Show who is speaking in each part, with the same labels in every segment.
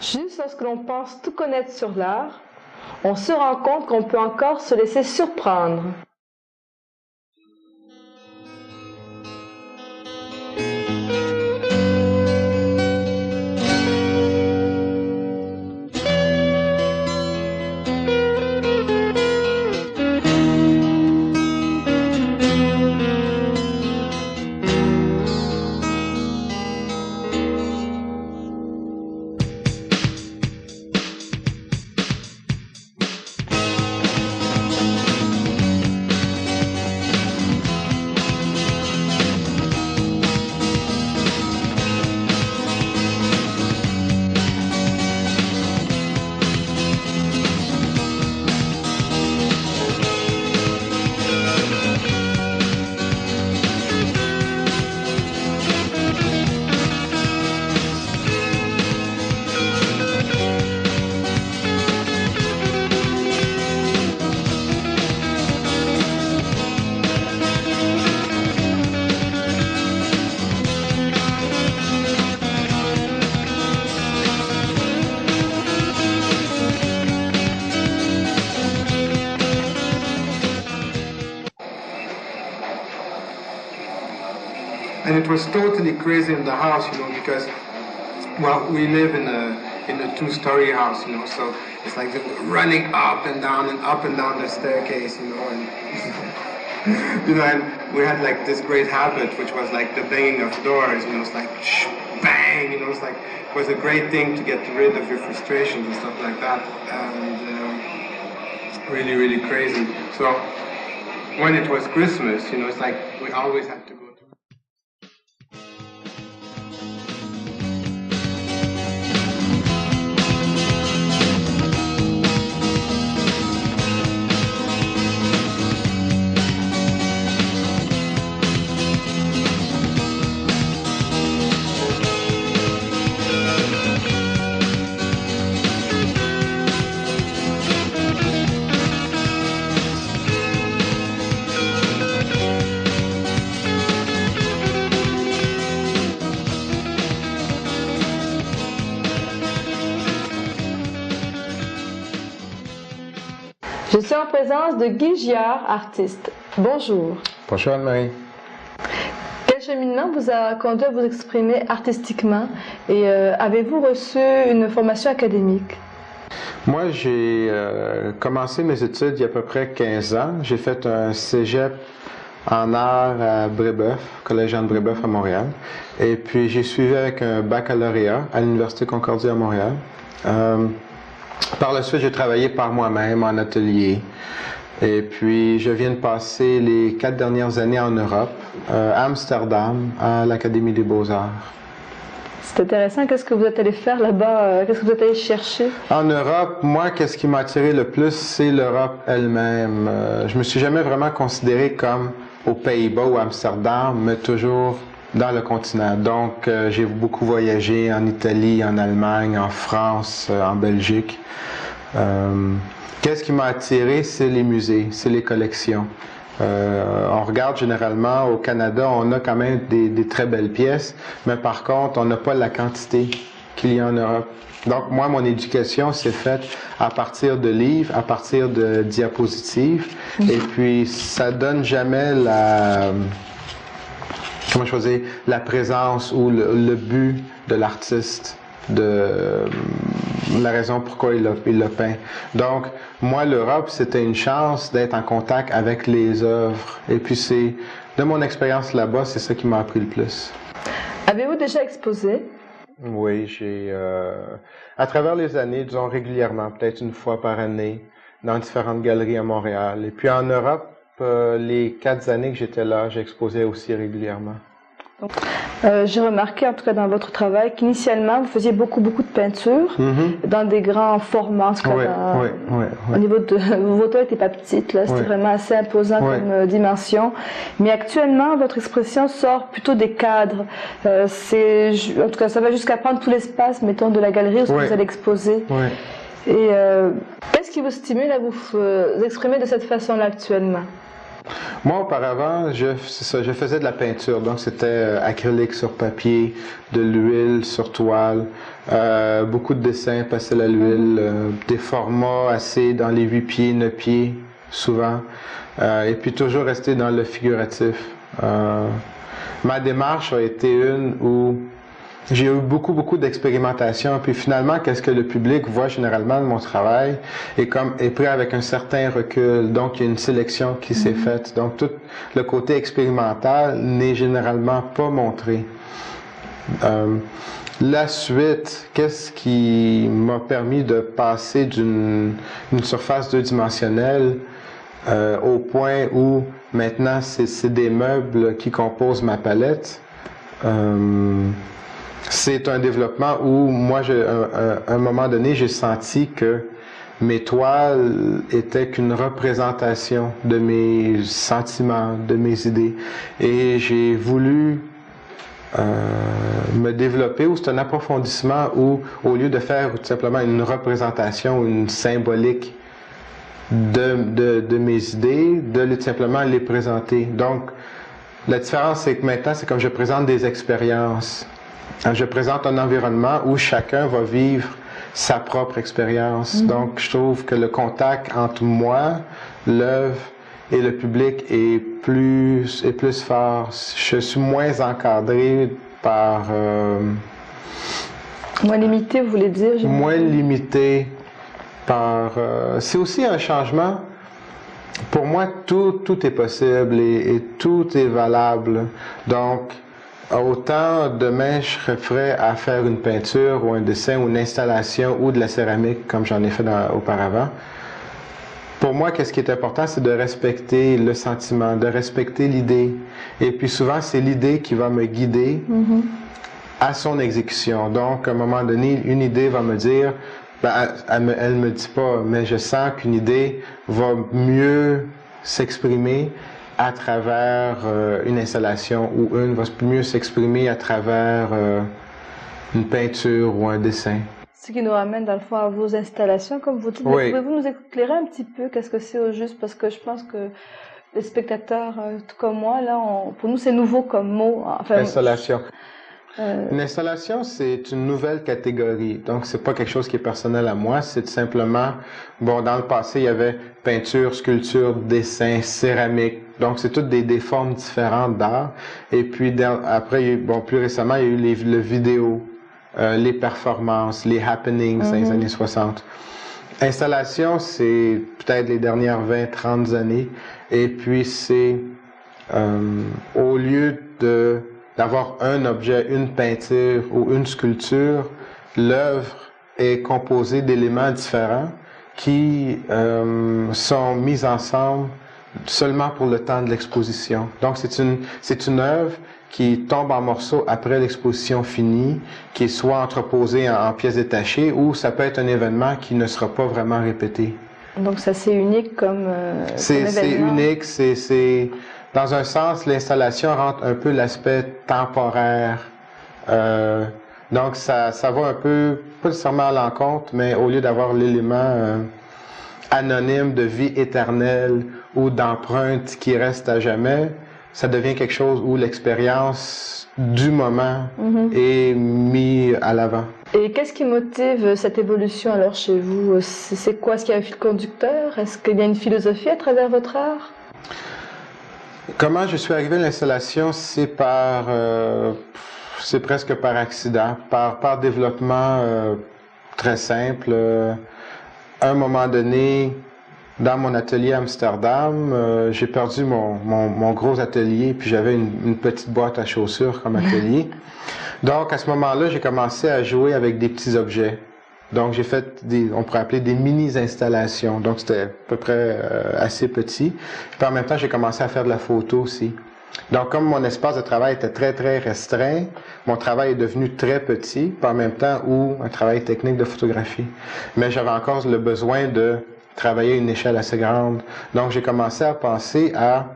Speaker 1: Juste lorsque l'on pense tout connaître sur l'art, on se rend compte qu'on peut encore se laisser surprendre.
Speaker 2: And it was totally crazy in the house, you know, because, well, we live in a two-story house, you know, so it's like running up and down the staircase, you know, and you know, and we had like this great habit, which was like the banging of doors, you know, it's like shh, bang, you know, it's like it was a great thing to get rid of your frustrations and stuff like that, and really, really crazy. So when it was Christmas, you know, it's like we always had to go.
Speaker 1: Je suis en présence de Guy Giard, artiste. Bonjour.
Speaker 3: Bonjour Anne-Marie.
Speaker 1: Quel cheminement vous a conduit à vous exprimer artistiquement et avez-vous reçu une formation académique?
Speaker 3: Moi, j'ai commencé mes études il y a à peu près 15 ans. J'ai fait un cégep en art à Brébeuf, Collège Jean de Brébeuf à Montréal. Et puis j'ai suivi avec un baccalauréat à l'Université Concordia à Montréal. Par la suite, j'ai travaillé par moi-même en atelier. Et puis, je viens de passer les 4 dernières années en Europe, à Amsterdam, à l'Académie des Beaux-Arts.
Speaker 1: C'est intéressant. Qu'est-ce que vous êtes allé faire là-bas? Qu'est-ce que vous êtes allé chercher?
Speaker 3: En Europe, moi, qu'est-ce qui m'a attiré le plus, c'est l'Europe elle-même. Je me suis jamais vraiment considéré comme aux Pays-Bas ou à Amsterdam, mais toujours dans le continent. Donc, j'ai beaucoup voyagé en Italie, en Allemagne, en France, en Belgique. Qu'est-ce qui m'a attiré? C'est les musées, c'est les collections. On regarde généralement au Canada, on a quand même des très belles pièces, mais par contre, on n'a pas la quantité qu'il y a en Europe. Donc, moi, mon éducation s'est faite à partir de livres, à partir de diapositives, et puis ça donne jamais comment choisir la présence ou le but de l'artiste, de la raison pourquoi il l'a peint. Donc, moi, l'Europe, c'était une chance d'être en contact avec les œuvres. Et puis, c'est de mon expérience là-bas, c'est ça qui m'a appris le plus.
Speaker 1: Avez-vous déjà exposé?
Speaker 3: Oui, j'ai, à travers les années, disons régulièrement, peut-être une fois par année, dans différentes galeries à Montréal. Et puis en Europe, les 4 années que j'étais là, j'exposais aussi régulièrement.
Speaker 1: J'ai remarqué, en tout cas dans votre travail, qu'initialement, vous faisiez beaucoup de peinture dans des grands formats. En tout cas, au niveau de vos toiles n'étaient pas petites, là, c'était vraiment assez imposant comme dimension. Mais actuellement, votre expression sort plutôt des cadres. En tout cas, ça va jusqu'à prendre tout l'espace, mettons, de la galerie où vous allez exposer. Et qu'est-ce qui vous stimule à vous exprimer de cette façon-là actuellement?
Speaker 3: Moi, auparavant, je faisais de la peinture. Donc, c'était acrylique sur papier, de l'huile sur toile, beaucoup de dessins, pastel à l'huile, des formats assez dans les 8 pieds, 9 pieds, souvent. Et puis, toujours rester dans le figuratif. Ma démarche a été une où j'ai eu beaucoup d'expérimentation. Puis finalement, qu'est-ce que le public voit généralement de mon travail est pris avec un certain recul. Donc, il y a une sélection qui s'est faite. Donc, tout le côté expérimental n'est généralement pas montré. La suite, qu'est-ce qui m'a permis de passer d'une surface deux-dimensionnelle au point où maintenant c'est des meubles qui composent ma palette. C'est un développement où moi, à un moment donné, j'ai senti que mes toiles étaient qu'une représentation de mes sentiments, de mes idées. Et j'ai voulu me développer, ou c'est un approfondissement où, au lieu de faire tout simplement une représentation, une symbolique de mes idées, de tout simplement les présenter. Donc, la différence, c'est que maintenant, c'est comme je présente des expériences. Je présente un environnement où chacun va vivre sa propre expérience. Donc, je trouve que le contact entre moi, l'œuvre et le public est plus fort. Je suis moins encadré par...
Speaker 1: moins limité, vous voulez dire?
Speaker 3: Moins limité par... c'est aussi un changement. Pour moi, tout est possible et tout est valable. Donc, autant demain, je serais prêt à faire une peinture ou un dessin ou une installation ou de la céramique, comme j'en ai fait auparavant. Pour moi, qu'est-ce qui est important, c'est de respecter le sentiment, de respecter l'idée. Et puis souvent, c'est l'idée qui va me guider à son exécution. Donc, à un moment donné, une idée va me dire, elle me dit pas, mais je sens qu'une idée va mieux s'exprimer à travers une installation ou une va mieux s'exprimer à travers une peinture ou un dessin.
Speaker 1: Ce qui nous ramène dans le fond à vos installations, comme vous dites.
Speaker 3: Oui.
Speaker 1: Pouvez-vous nous éclairer un petit peu qu'est-ce que c'est au juste? Parce que je pense que les spectateurs, tout comme moi, là, pour nous, c'est nouveau comme mot. Enfin,
Speaker 3: installation. Une installation, c'est une nouvelle catégorie. Donc, c'est pas quelque chose qui est personnel à moi. C'est simplement, bon, dans le passé, il y avait peinture, sculpture, dessin, céramique. Donc, c'est toutes des formes différentes d'art. Et puis, après, plus récemment, il y a eu le vidéo, les performances, les happenings dans les années 60. Installation, c'est peut-être les dernières 20-30 années. Et puis, c'est au lieu d'avoir un objet, une peinture ou une sculpture, l'œuvre est composée d'éléments différents qui sont mis ensemble seulement pour le temps de l'exposition. Donc, c'est une œuvre qui tombe en morceaux après l'exposition finie, qui est soit entreposée en pièces détachées, ou ça peut être un événement qui ne sera pas vraiment répété.
Speaker 1: Donc, ça, c'est unique comme
Speaker 3: c'est unique, c'est dans un sens, l'installation rentre un peu l'aspect temporaire. Donc, ça va un peu, pas nécessairement à l'encontre, mais au lieu d'avoir l'élément anonyme de vie éternelle ou d'empreinte qui reste à jamais, ça devient quelque chose où l'expérience du moment est mise à l'avant.
Speaker 1: Et qu'est-ce qui motive cette évolution alors chez vous? C'est quoi? Est-ce qu'il y a un fil conducteur? Est-ce qu'il y a une philosophie à travers votre art?
Speaker 3: Comment je suis arrivé à l'installation, c'est presque par accident, par développement très simple. À un moment donné, dans mon atelier à Amsterdam, j'ai perdu mon gros atelier, puis j'avais une petite boîte à chaussures comme atelier. Donc, à ce moment-là, j'ai commencé à jouer avec des petits objets. Donc, j'ai fait on pourrait appeler des mini-installations. Donc, c'était à peu près assez petit. Puis en même temps, j'ai commencé à faire de la photo aussi. Donc, comme mon espace de travail était très, très restreint, mon travail est devenu très petit, puis en même temps, un travail technique de photographie. Mais j'avais encore le besoin de travailler à une échelle assez grande. Donc, j'ai commencé à penser à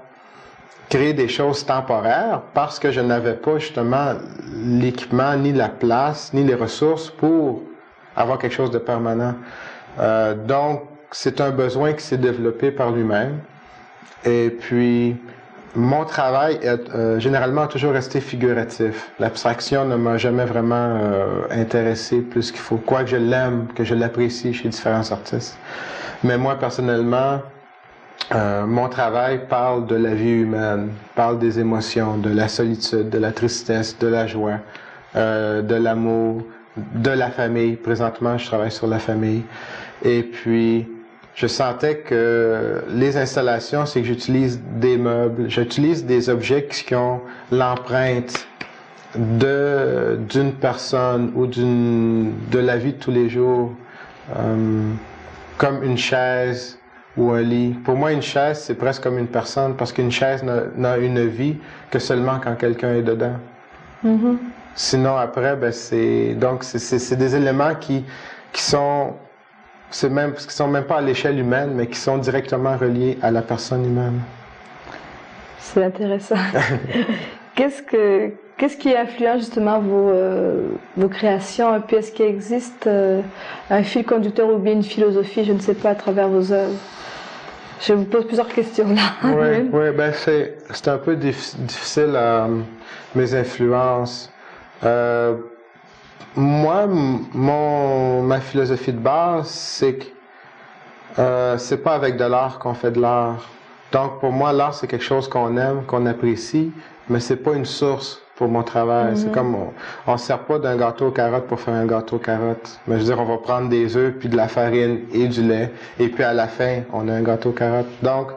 Speaker 3: créer des choses temporaires parce que je n'avais pas justement l'équipement, ni la place, ni les ressources pour avoir quelque chose de permanent. Donc, c'est un besoin qui s'est développé par lui-même. Et puis, mon travail est généralement toujours resté figuratif. L'abstraction ne m'a jamais vraiment intéressé plus qu'il faut. Quoique je l'aime, que je l'apprécie chez différents artistes. Mais moi, personnellement, mon travail parle de la vie humaine, parle des émotions, de la solitude, de la tristesse, de la joie, de l'amour, de la famille. Présentement, je travaille sur la famille. Et puis, je sentais que les installations, c'est que j'utilise des meubles, j'utilise des objets qui ont l'empreinte d'une personne ou de la vie de tous les jours, comme une chaise ou un lit. Pour moi, une chaise, c'est presque comme une personne parce qu'une chaise n'a une vie que seulement quand quelqu'un est dedans. Mm-hmm. Sinon, après, ben, c'est des éléments qui sont même pas à l'échelle humaine, mais qui sont directement reliés à la personne humaine.
Speaker 1: C'est intéressant. Qu'est-ce qui influence justement vos créations? Et puis, est-ce qu'il existe un fil conducteur ou bien une philosophie, je ne sais pas, à travers vos œuvres? Je vous pose plusieurs questions là.
Speaker 3: Oui, ben c'est un peu difficile mes influences. Moi, ma philosophie de base, c'est que c'est pas avec de l'art qu'on fait de l'art. Donc pour moi, l'art c'est quelque chose qu'on aime, qu'on apprécie, mais c'est pas une source pour mon travail. Mm-hmm. C'est comme on ne sert pas d'un gâteau aux carottes pour faire un gâteau aux carottes. Mais je veux dire, on va prendre des œufs, puis de la farine et du lait, et puis à la fin, on a un gâteau aux carottes. Donc,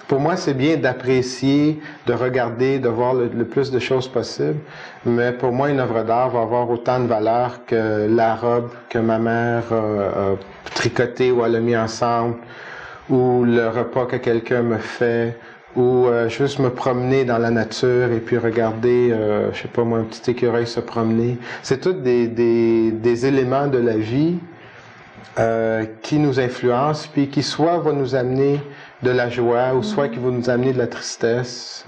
Speaker 3: pour moi, c'est bien d'apprécier, de regarder, de voir le plus de choses possible. Mais pour moi, une œuvre d'art va avoir autant de valeur que la robe que ma mère a tricotée ou elle a mis ensemble, ou le repas que quelqu'un me fait, ou juste me promener dans la nature et puis regarder, je sais pas moi, un petit écureuil se promener. C'est tous des éléments de la vie qui nous influencent, puis qui soit vont nous amener de la joie, ou soit qui vont nous amener de la tristesse.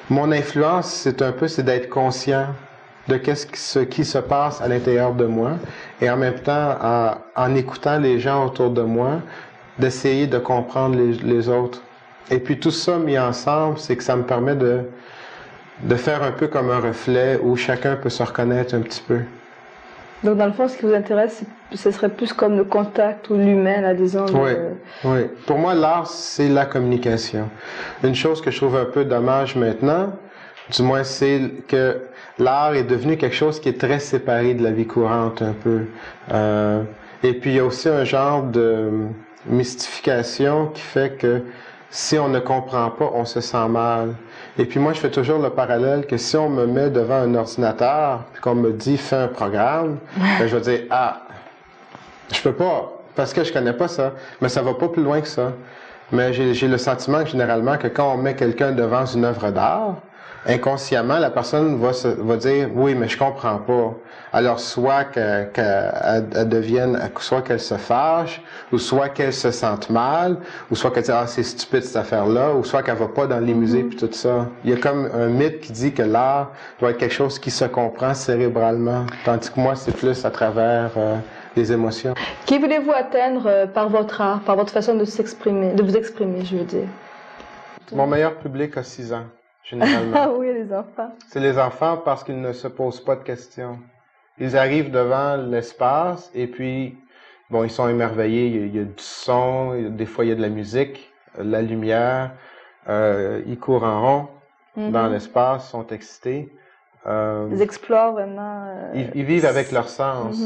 Speaker 3: Mon influence, c'est d'être conscient de ce qui se passe à l'intérieur de moi, et en même temps, en écoutant les gens autour de moi, d'essayer de comprendre les autres. Et puis tout ça mis ensemble, c'est que ça me permet de faire un peu comme un reflet où chacun peut se reconnaître un petit peu.
Speaker 1: Donc dans le fond, ce qui vous intéresse, ce serait plus comme le contact ou l'humain, là, disons.
Speaker 3: Oui. Pour moi, l'art, c'est la communication. Une chose que je trouve un peu dommage maintenant, du moins, c'est que l'art est devenu quelque chose qui est très séparé de la vie courante un peu. Et puis il y a aussi un genre de mystification qui fait que si on ne comprend pas, on se sent mal. Et puis moi, je fais toujours le parallèle que si on me met devant un ordinateur puis qu'on me dit « fais un programme », ben, je vais dire « ah, je peux pas, parce que je connais pas ça, mais ça va pas plus loin que ça. » Mais j'ai le sentiment que généralement que quand on met quelqu'un devant une œuvre d'art, inconsciemment, la personne va dire « oui, mais je comprends pas ». Alors, soit qu'elle devienne, soit qu'elle se fâche, ou soit qu'elle se sente mal, ou soit qu'elle dit « ah, c'est stupide cette affaire-là », ou soit qu'elle va pas dans les musées puis tout ça. Il y a comme un mythe qui dit que l'art doit être quelque chose qui se comprend cérébralement, tandis que moi, c'est plus à travers les émotions.
Speaker 1: Qui voulez-vous atteindre par votre art, par votre façon de s'exprimer, de vous exprimer, je veux dire?
Speaker 3: Mon meilleur public a 6 ans. Généralement.
Speaker 1: Ah oui, les enfants.
Speaker 3: C'est les enfants parce qu'ils ne se posent pas de questions. Ils arrivent devant l'espace et puis, bon, ils sont émerveillés. Il y a du son, des fois il y a de la musique, la lumière. Ils courent en rond dans l'espace, sont excités.
Speaker 1: Ils explorent vraiment.
Speaker 3: Ils vivent avec leur sens.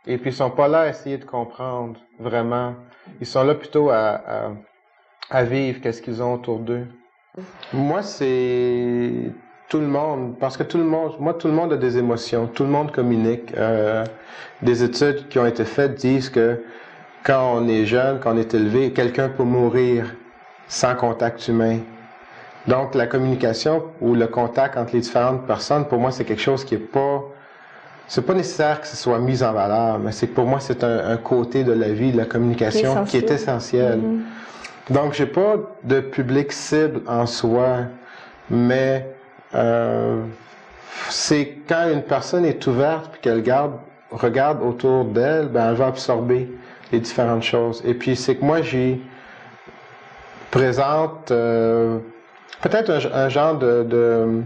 Speaker 3: Et puis ils sont pas là à essayer de comprendre vraiment. Ils sont là plutôt à vivre qu'est-ce qu'ils ont autour d'eux. Moi, c'est tout le monde, parce que tout le monde a des émotions, tout le monde communique. Des études qui ont été faites disent que quand on est jeune, quand on est élevé, quelqu'un peut mourir sans contact humain. Donc, la communication ou le contact entre les différentes personnes, pour moi, c'est quelque chose qui c'est pas nécessaire que ce soit mis en valeur, mais c'est que pour moi, c'est un côté de la vie, de la communication qui est essentiel. Donc, j'ai pas de public cible en soi, mais c'est quand une personne est ouverte puis qu'elle regarde autour d'elle, ben elle va absorber les différentes choses. Et puis, c'est que moi, présente peut-être un genre de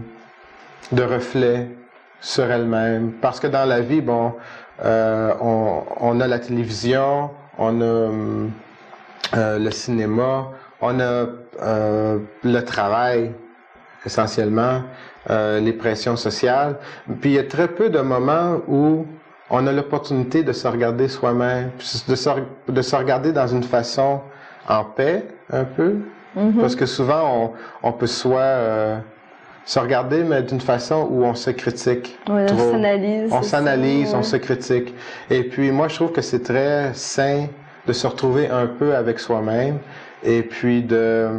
Speaker 3: reflet sur elle-même. Parce que dans la vie, bon, on a la télévision, on a le cinéma, on a le travail, essentiellement, les pressions sociales. Puis il y a très peu de moments où on a l'opportunité de se regarder soi-même, de se regarder dans une façon en paix, un peu. Mm-hmm. Parce que souvent, on peut soit se regarder, mais d'une façon où on se critique.
Speaker 1: Oui,
Speaker 3: trop.
Speaker 1: On s'analyse,
Speaker 3: on se critique. Et puis, moi, je trouve que c'est très sain de se retrouver un peu avec soi-même et puis de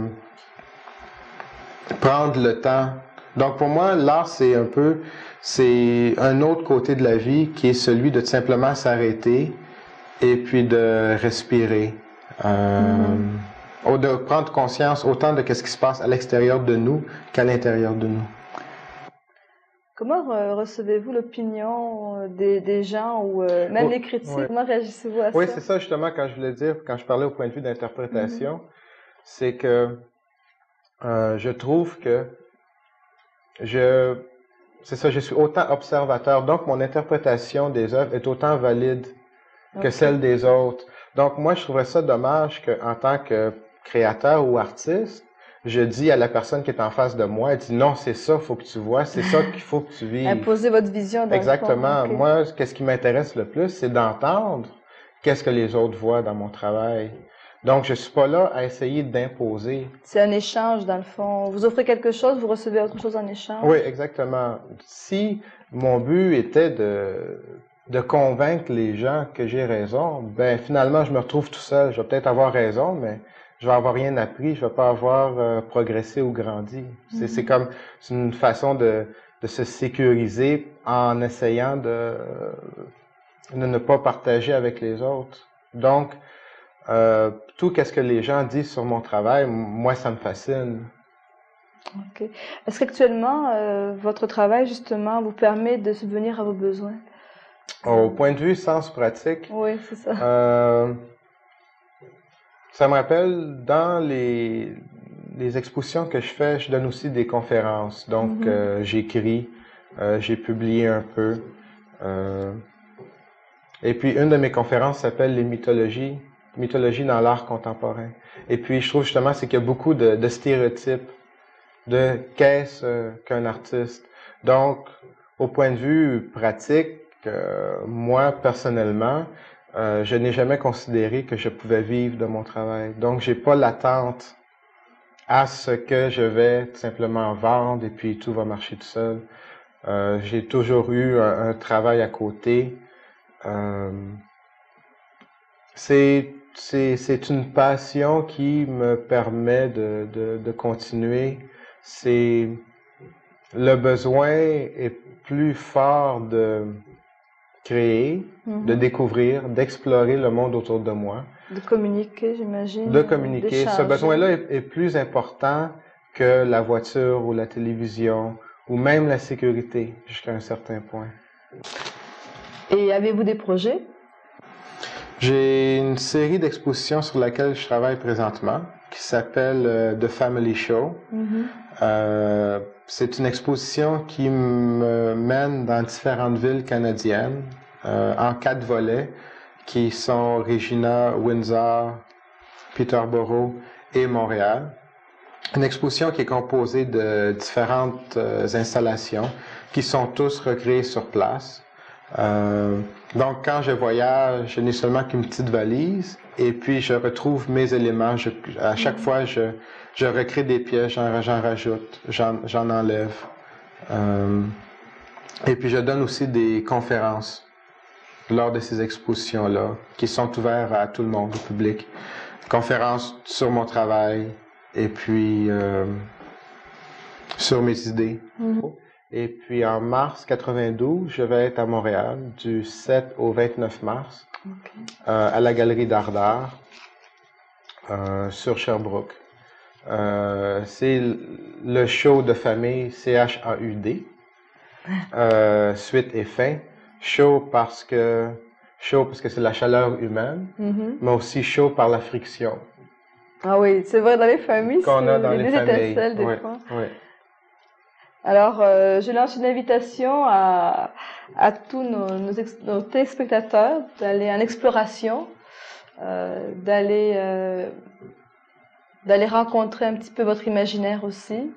Speaker 3: prendre le temps. Donc, pour moi, l'art, c'est un autre côté de la vie qui est celui de simplement s'arrêter et puis de respirer. De prendre conscience autant de ce qui se passe à l'extérieur de nous qu'à l'intérieur de nous.
Speaker 1: Comment recevez-vous l'opinion des gens ou même les critiques? Ouais. Comment réagissez-vous à ça?
Speaker 3: Oui, c'est ça justement quand je voulais dire, quand je parlais au point de vue d'interprétation, c'est que je trouve que je suis autant observateur, donc mon interprétation des œuvres est autant valide que celle des autres. Donc moi, je trouverais ça dommage qu'en tant que créateur ou artiste, je dis à la personne qui est en face de moi, elle dit non, c'est ça, faut que tu vois, c'est ça qu'il faut que tu vives.
Speaker 1: Imposer votre vision.
Speaker 3: Exactement. Okay. Moi, qu'est-ce qui m'intéresse le plus, c'est d'entendre qu'est-ce que les autres voient dans mon travail. Donc, je suis pas là à essayer d'imposer.
Speaker 1: C'est un échange, dans le fond. Vous offrez quelque chose, vous recevez autre chose en échange.
Speaker 3: Oui, exactement. Si mon but était de convaincre les gens que j'ai raison, ben finalement, je me retrouve tout seul. Je vais peut-être avoir raison, mais je vais avoir rien appris, je vais pas avoir progressé ou grandi. C'est comme une façon de se sécuriser en essayant de ne pas partager avec les autres. Donc, tout qu'est-ce que les gens disent sur mon travail, moi, ça me fascine.
Speaker 1: OK. Est-ce qu'actuellement, votre travail, justement, vous permet de subvenir à vos besoins?
Speaker 3: Au point de vue sens pratique,
Speaker 1: oui, c'est ça.
Speaker 3: Ça me rappelle, dans les expositions que je fais, je donne aussi des conférences. Donc, j'écris, j'ai publié un peu. Et puis, une de mes conférences s'appelle « Les mythologies dans l'art contemporain ». Et puis, je trouve justement, c'est qu'il y a beaucoup de stéréotypes de qu'est-ce qu'un artiste. Donc, au point de vue pratique, moi, personnellement, je n'ai jamais considéré que je pouvais vivre de mon travail. Donc, j'ai pas l'attente à ce que je vais tout simplement vendre et puis tout va marcher tout seul. J'ai toujours eu un travail à côté. C'est une passion qui me permet de continuer. Le besoin est plus fort de créer, de découvrir, d'explorer le monde autour de moi.
Speaker 1: De communiquer, j'imagine.
Speaker 3: De communiquer. Ce besoin-là est plus important que la voiture ou la télévision ou même la sécurité jusqu'à un certain point.
Speaker 1: Et avez-vous des projets?
Speaker 3: J'ai une série d'expositions sur laquelle je travaille présentement qui s'appelle The Family Show. C'est une exposition qui me mène dans différentes villes canadiennes en 4 volets qui sont Regina, Windsor, Peterborough et Montréal. Une exposition qui est composée de différentes installations qui sont tous recréées sur place. Donc, quand je voyage, je n'ai seulement qu'une petite valise et puis je retrouve mes éléments. À chaque fois, je recrée des pièces, j'en rajoute, j'en enlève. Et puis, je donne aussi des conférences lors de ces expositions-là qui sont ouvertes à tout le monde, au public. Conférences sur mon travail et puis sur mes idées. Et puis en mars 92, je vais être à Montréal du 7 au 29 mars à la Galerie d'Art d'Art sur Sherbrooke. C'est le show de famille CHAUD, suite et fin. Chaud parce que c'est la chaleur humaine, mais aussi chaud par la friction.
Speaker 1: Ah oui, c'est vrai, dans les familles,
Speaker 3: qu'on a dans les familles.
Speaker 1: Étincelles, des fois.
Speaker 3: Oui.
Speaker 1: Alors, je lance une invitation à tous nos téléspectateurs d'aller en exploration, d'aller rencontrer un petit peu votre imaginaire aussi.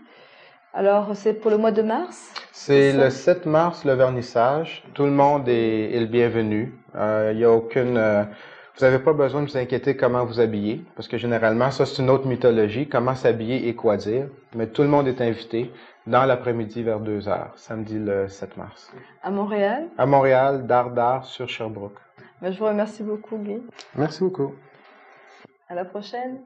Speaker 1: Alors, c'est pour le mois de mars?
Speaker 3: C'est le 7 mars, le vernissage. Tout le monde est le bienvenu. Il y a aucune... vous n'avez pas besoin de vous inquiéter comment vous habiller, parce que généralement, ça c'est une autre mythologie, comment s'habiller et quoi dire. Mais tout le monde est invité dans l'après-midi vers 2 heures, samedi le 7 mars.
Speaker 1: À Montréal? À
Speaker 3: Montréal, d'art sur Sherbrooke.
Speaker 1: Je vous remercie beaucoup, Guy.
Speaker 3: Merci beaucoup.
Speaker 1: À la prochaine.